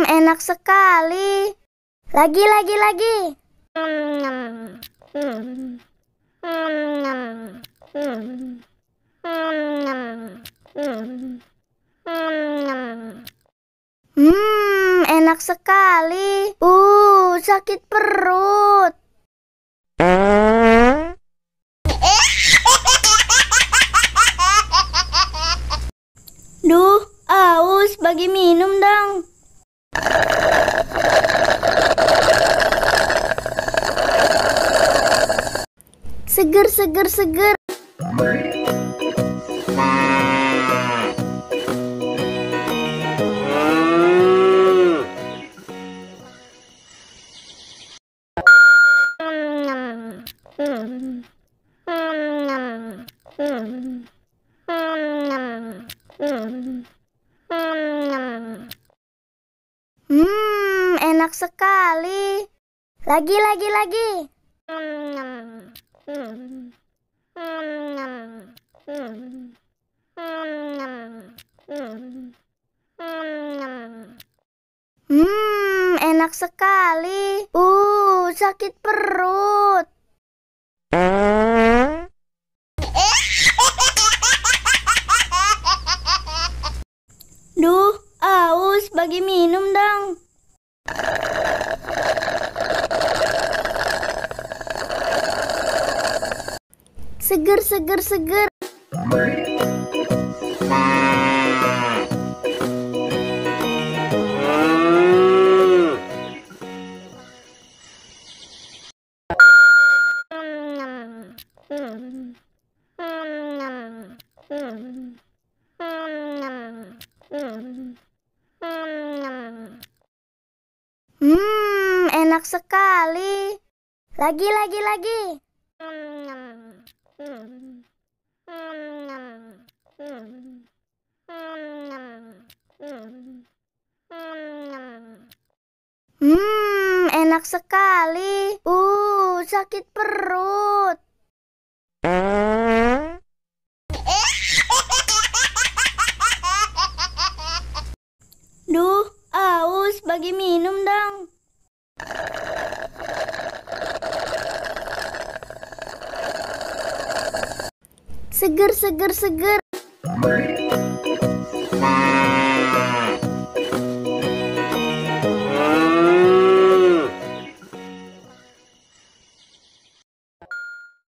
Enak sekali. Lagi. Enak sekali. Sakit perut. Duh, aus, bagi minum dong. Seger. Enak sekali. Lagi. Enak sekali. Sakit perut. Duh, aus, bagi minum dong. Seger. Enak sekali. Lagi. Enak sekali. Sakit perut. Duh, aus, bagi minum dong. Seger.